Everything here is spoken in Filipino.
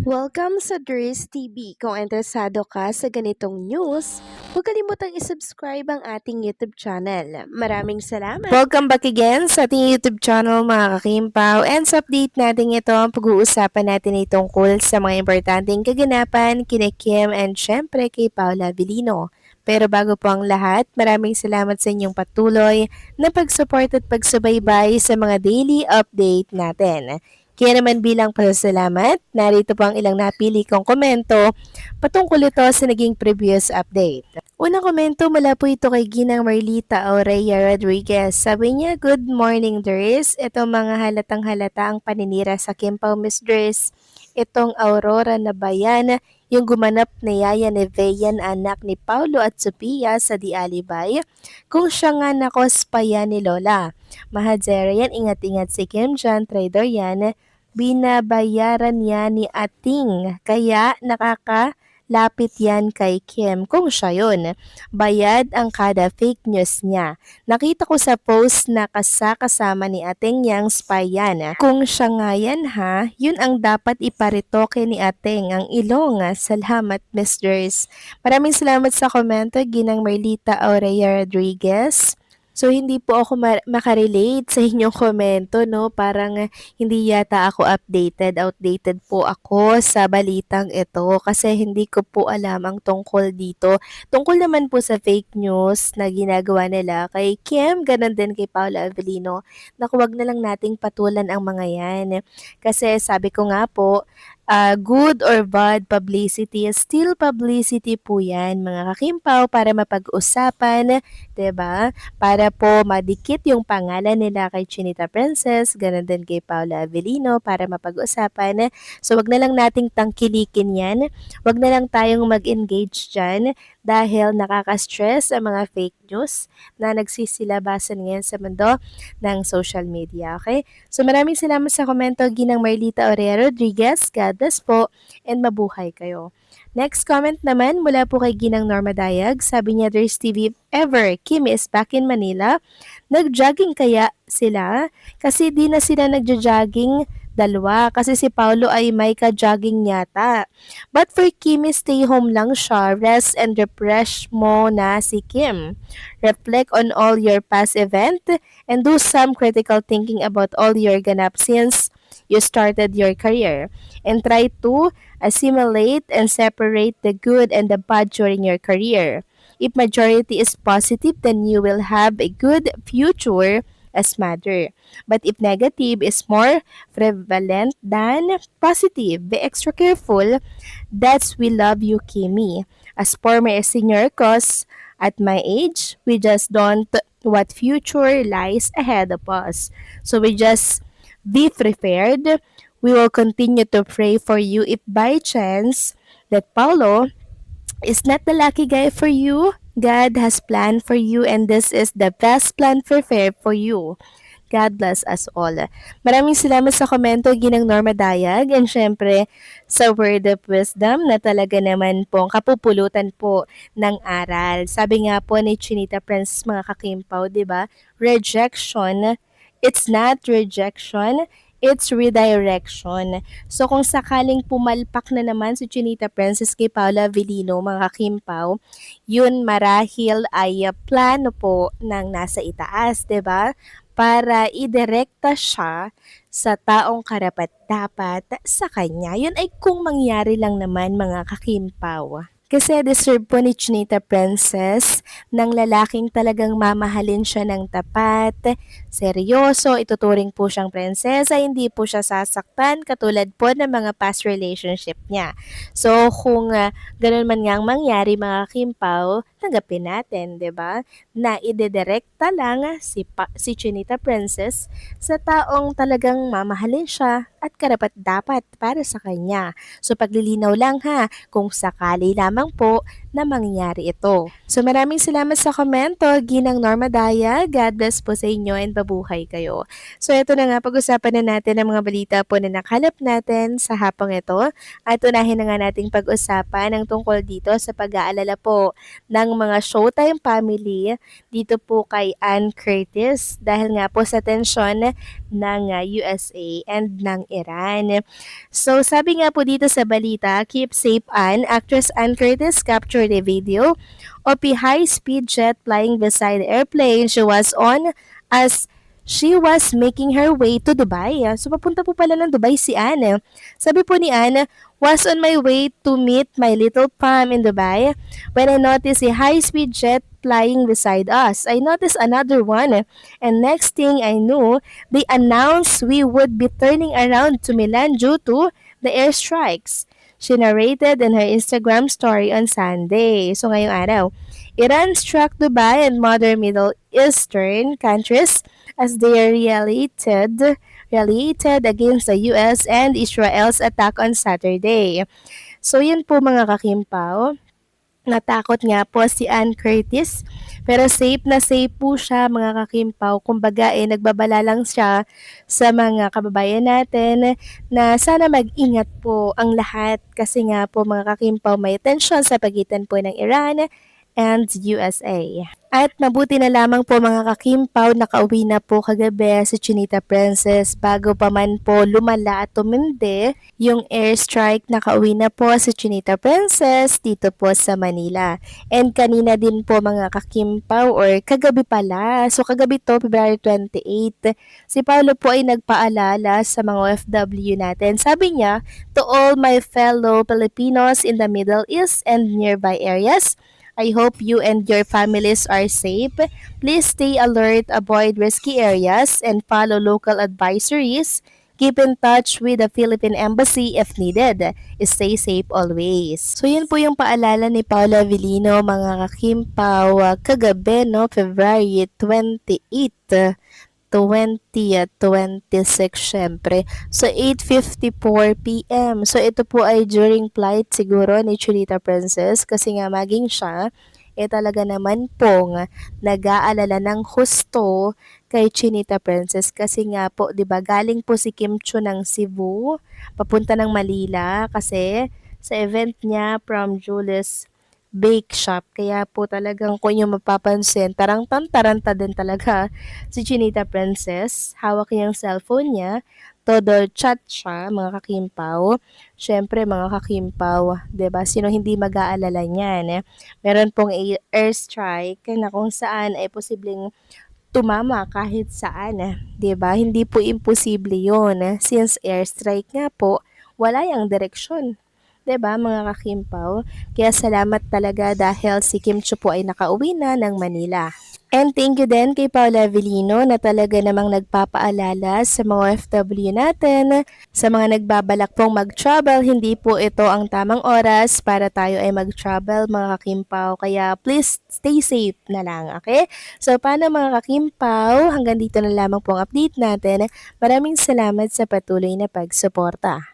Welcome sa Dries TV. Kung interesado ka sa ganitong news, huwag kalimutang isubscribe ang ating YouTube channel. Maraming salamat! Welcome back again sa ating YouTube channel mga kakimpaw. And sa update natin ito, pag-uusapan natin ay tungkol sa mga importanteng kaganapan kina Kim and syempre kay Paula Avellino. Pero bago po ang lahat, maraming salamat sa inyong patuloy na pag-support at pagsubaybay sa mga daily update natin. Kaya naman bilang pasasalamat, narito po ang ilang napili kong komento patungkol ito sa naging previous update. Unang komento mula po ito kay Ginang Marlita Aurea Rodriguez. Sabi niya, "Good morning, Dres. Ito mga halatang halata ang paninira sa Kimpaw, Miss Dres. Itong Aurora na bayan, yung gumanap na yaya ni Veyan anak ni Paulo at Sophia sa Di Alibay, kung siya nga nakospaya ni Lola. Mahadzera yan, ingat-ingat si Kim dyan, trader yan. Binabayaran niya ni Ating, kaya nakakalapit yan kay Kim kung siya yun. Bayad ang kada fake news niya. Nakita ko sa post na kasama ni Ating yang spy yan. Kung siya nga yan ha, yun ang dapat iparitoke ni Ating, ang ilong. Salamat, Misters." Maraming salamat sa komento, Ginang Marlita Aurea Rodriguez. So, hindi po ako makarelate sa inyong komento, no? Parang hindi yata ako updated. Outdated po ako sa balitang ito kasi hindi ko po alam ang tungkol dito. Tungkol naman po sa fake news na ginagawa nila kay Kim, ganun din kay Paula Avellino. Naku, wag na lang nating patulan ang mga yan. Kasi sabi ko nga po, good or bad publicity, still publicity po yan mga kakimpaw para mapag-usapan, 'di ba? Para po madikit yung pangalan nila kay Chinita Princess, ganun din kay Paula Avellino para mapag-usapan. So wag na lang nating tangkilikin yan, wag na lang tayong mag-engage dyan dahil nakaka-stress ang mga fake news na nagsisilabasan ngayon sa mundo ng social media, okay? So maraming salamat sa komento, Ginang Marlita Aurea Rodriguez. God bless po and mabuhay kayo. Next comment naman mula po kay Ginang Norma Dayag. Sabi niya, "There's TV ever. Kim is back in Manila. Nag-jogging kaya sila? Kasi di na sila nagja-jogging dalawa kasi si Paulo ay may ka-jogging yata. But for Kimi, stay home lang siya. Rest and refresh mo na si Kim. Reflect on all your past event and do some critical thinking about all your ganap since you started your career. And try to assimilate and separate the good and the bad during your career. If majority is positive, then you will have a good future as mother. But if negative is more prevalent than positive, be extra careful. That's we love you, Kimi. As former senior cause at my age, we just don't what future lies ahead of us. So we just be prepared. We will continue to pray for you if by chance that Paulo is not the lucky guy for you. God has planned for you and this is the best plan prepared for you. God bless us all." Maraming salamat sa komento, Ginang Norma Dayag, and syempre sa word of wisdom na talaga naman pong kapupulutan po ng aral. Sabi nga po ni Chinita Princess mga kakimpaw, di ba? Rejection, it's not rejection, it's redirection. So kung sakaling pumalpak na naman si Chinita Princess kay Paula Avellino, mga kakimpaw, yun marahil ay plano po ng nasa itaas, 'di ba? Para idirekta siya sa taong karapat-dapat sa kanya. Yun ay kung mangyari lang naman mga kakimpaw. Kasi deserve po ni Chinita Princess ng lalaking talagang mamahalin siya ng tapat, seryoso, ituturing po siyang prinsesa, hindi po siya sasaktan katulad po ng mga past relationship niya. So kung ganun man nga ang mangyari mga kimpaw, tanggapin natin, 'di ba? Na idedirekta lang si Chinita Princess sa taong talagang mamahalin siya at karapat-dapat para sa kanya. So paglilinaw lang ha, kung sakali lamang po na mangyari ito. So maraming salamat sa komento, Ginang Norma Daya. God bless po sa inyo and babuhay kayo. So ito na nga, pag-usapan na natin ang mga balita po na nakalap natin sa hapong ito. At unahin na nga nating pag-usapan ang tungkol dito sa pag-aalala po ng pong mga Showtime family dito po kay Ann Curtis dahil nga po sa tensyon ng USA and ng Iran. So sabi nga po dito sa balita, keep safe Ann, actress Ann Curtis captured a video of a high-speed jet flying beside the airplane she was on as she was making her way to Dubai. So papunta po pala ng Dubai si Anne. Sabi po ni Anne, was on my way to meet my little fam in Dubai when I noticed a high-speed jet flying beside us. I noticed another one, and next thing I knew, they announced we would be turning around to Milan due to the airstrikes. She narrated in her Instagram story on Sunday. So ngayong araw, Iran struck Dubai and modern Middle Eastern countries as they retaliated against the US and Israel's attack on Saturday. So yun po mga kakimpaw. Natakot nga po si Ann Curtis, pero safe na safe po siya mga kakimpaw. Kumbaga nagbabala lang siya sa mga kababayan natin na sana mag-ingat po ang lahat kasi nga po mga kakimpaw may tensyon sa pagitan po ng Iran and USA. At mabuti na lamang po mga kakimpaw, nakauwi na po kagabi si Chinita Princess bago pa man po lumala at tumindi yung airstrike. Nakauwi na po si Chinita Princess dito po sa Manila. And kanina din po mga kakimpaw or kagabi pala. So kagabi to, February 28, si Paolo po ay nagpaalala sa mga OFW natin. Sabi niya, to all my fellow Filipinos in the Middle East and nearby areas, I hope you and your families are safe. Please stay alert, avoid risky areas, and follow local advisories. Keep in touch with the Philippine Embassy if needed. Stay safe always. So yun po yung paalala ni Paolo Avellino mga kakimpaw kagabi no, February 28. 2026 syempre. So 8:54 PM. So ito po ay during flight siguro ni Chinita Princess kasi nga maging siya talaga naman pong nag-aalala ng husto kay Chinita Princess kasi nga po 'di ba galing po si Kim Chu ng Cebu papunta ng Manila kasi sa event niya from Julius Bake Shop. Kaya po talagang kung yung mapapansin, taranta din talaga si Chinita Princess. Hawak niya yung cellphone niya. Todo chat siya, mga kakimpaw. Siyempre, mga kakimpaw, 'di ba? Sino hindi mag-aalala niyan? Meron pong airstrike na kung saan ay posibleng tumama kahit saan, 'di ba? Hindi po imposible 'yon. Since airstrike nga po, wala yang direksyon. 'Di ba mga kakimpaw? Kaya salamat talaga dahil si Kim Chu po ay nakauwi na ng Manila. And thank you din kay Paula Avellino na talaga namang nagpapaalala sa mga OFW natin, sa mga nagbabalak pong mag-travel, hindi po ito ang tamang oras para tayo ay mag-travel mga kakimpaw. Kaya please stay safe na lang, okay? So paano mga kakimpaw, hanggang dito na lamang po ang update natin. Maraming salamat sa patuloy na pagsuporta.